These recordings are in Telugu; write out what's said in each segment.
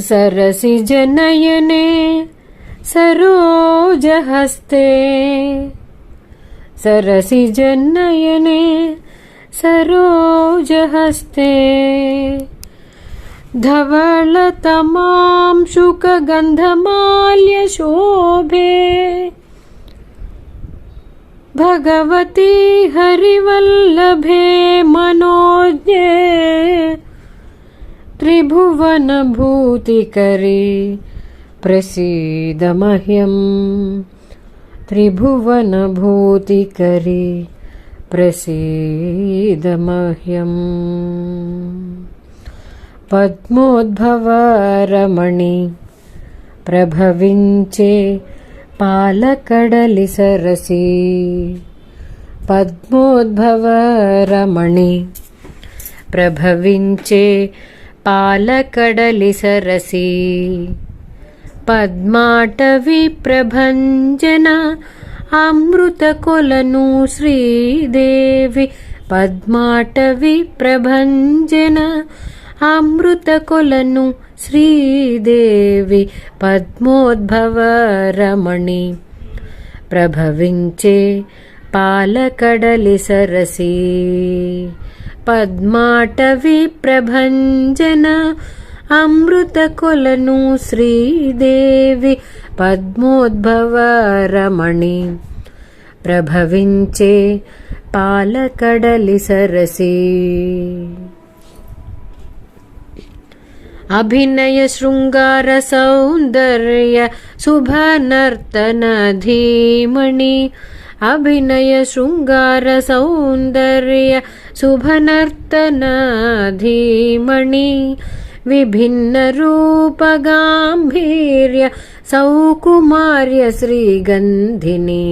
सरसिजनयने सरोजहस्ते सरसिजनयने सरोजहस्ते धवलतमां शुकगन्धमाल्यशोभे भगवती हरिवल्लभे मनोज्ञे त्रिभुवनभूतिकरे प्रसीद मह्यं त्रिभुवनभूतिकरे प्रसीद मह्यं पद्मोद्भवरमणि प्रभविंचे पालकडलि सरसी पद्मोद्भवरमणि प्रभविंचे पालकडलि सरसी पद्माटवी प्रभंजन अमृतकोलनु श्रीदेवी पद्माटवी प्रभंजन अमृतकोलनु श्रीदेवी पद्मोद्भवरमणि प्रभविंचे पालकडलि सरसी पद्माटवी प्रभंजन अमृतकोलनु श्रीदेवी पद्मोद्भवरमणि प्रभविंचे पालकडलि सरसी अभिनय शृंगार सौंदर्य शुभनर्तन धीमणि अभिनय शृंगार सौंदर्य शुभनर्तन धीमणि विभिन्न रूप गांभीर्य सौकुमार्य श्रीगंधिनी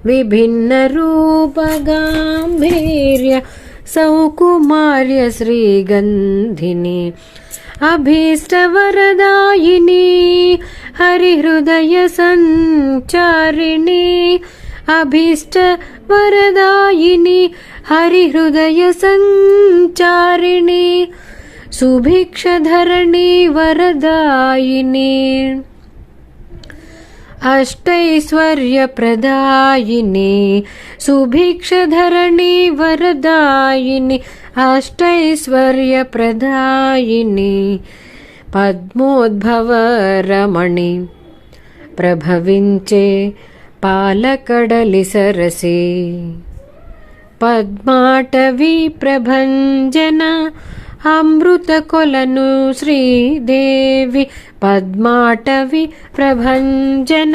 विभिन्न रूप गांभीर्य सौकुमार्य श्रीगंधिनी अभीष्टवरदायिनी हरिहृदय संचारिणी अभीष्टवरदायिनी हरिहृदय संचारिणी सुभिक्षधरणी वरदायिनी अष्टैश्वर्यप्रदायिनी सुभिक्षधरणी वरदायिनी अष्टैश्वर्यप्रदायिनी पद्मोद्भवरमणि प्रभविंचे पालकडलि सरसी पद्माटवी प्रभंजन अमृतकोलनु श्रीदेवी पद्माटवी प्रभंजन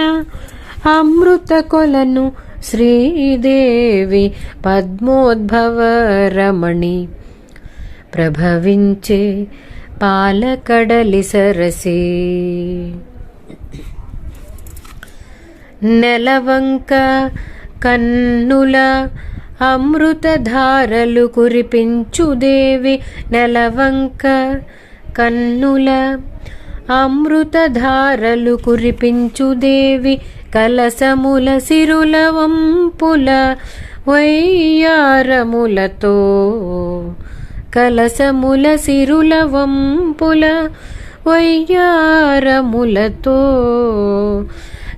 अमृतकोलनु श्रीदेवी पद्मोद्भवरमणि प्रभविंचे पालकडलि सरसी నెలవంక కన్నుల అమృతధారలు కురిపించు దేవి నెలవంక కన్నుల అమృతధారలు కురిపించు దేవి కలసముల సిరుల వంపుల వయ్యారములతో కలసముల సిరుల వంపుల వయ్యారములతో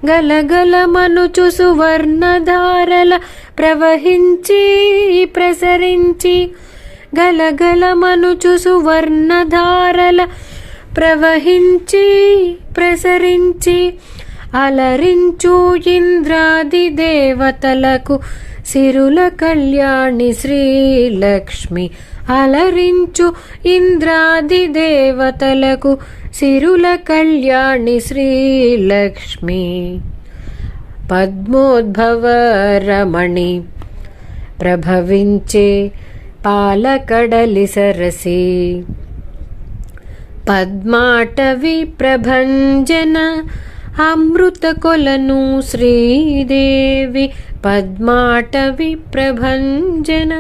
గలగలమనుచు సువర్ణధారల ప్రవహించి ప్రసరించి గలగలమనుచు సువర్ణధారల ప్రవహించి ప్రసరించి అలరించు ఇంద్రాది దేవతలకు సిరుల కళ్యాణి శ్రీలక్ష్మి అలరించు ఇంద్రాది దేవతలకు సిరుల కళ్యాణి శ్రీలక్ష్మి పద్మోద్భవరమణి ప్రభవించే పాలకడలి సరసి పద్మాటవి ప్రభంజన అమృత కొలను శ్రీదేవి పద్మాటవి ప్రభంజన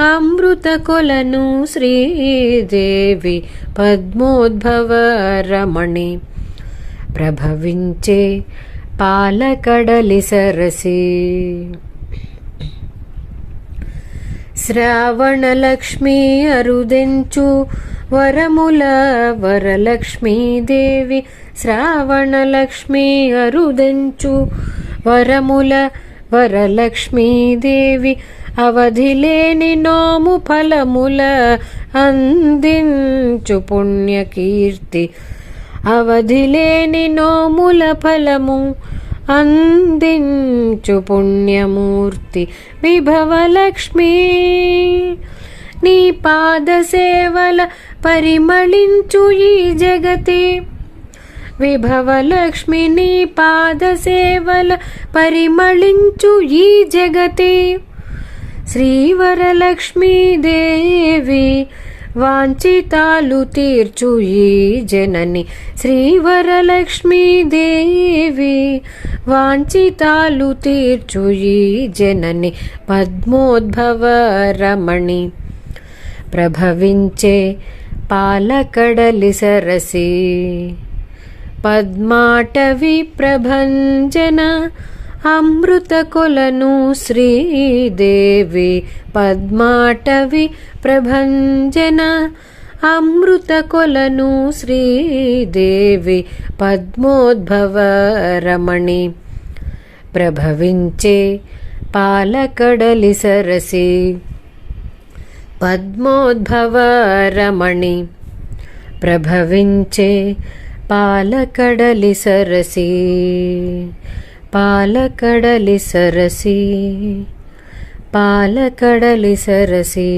అమృత కొలను శ్రీదేవి పద్మోద్భవరమణి ప్రభవించే పాలకడలి సరసి శ్రావణలక్ష్మీ అరుదెంచు వరముల వరలక్ష్మీదేవి శ్రావణలక్ష్మీ అరుదెంచు వరముల వరలక్ష్మీదేవి అవధిలేని నోము ఫలముల అందించు పుణ్యకీర్తి అవధిలేని నోముల ఫలము అందించు పుణ్యమూర్తి విభవలక్ష్మి నీ పాద సేవల పరిమళించు ఈ జగతి విభవలక్ష్మి నీ పాద సేవల పరిమళించు ఈ జగతి శ్రీవరలక్ష్మీదేవి వాంఛితాలు తీర్చు ఈ జనని శ్రీవరలక్ష్మీదేవి వాంఛితాలు తీర్చు ఈ జనని పద్మోద్భవ రమణి ప్రభవించే పాలకడలి సరసి పద్మాటవి ప్రభంజన అమృత కొలను శ్రీదేవి పద్మాటవి ప్రభంజన అమృత కొలను శ్రీదేవి పద్మోద్భవ రమణి ప్రభవించే పాలకడలి సరసి పద్మోద్భవ రమణి ప్రభవించే పాలకడలి సరసి పాలకడలి సరసి పాలకడలి సరసి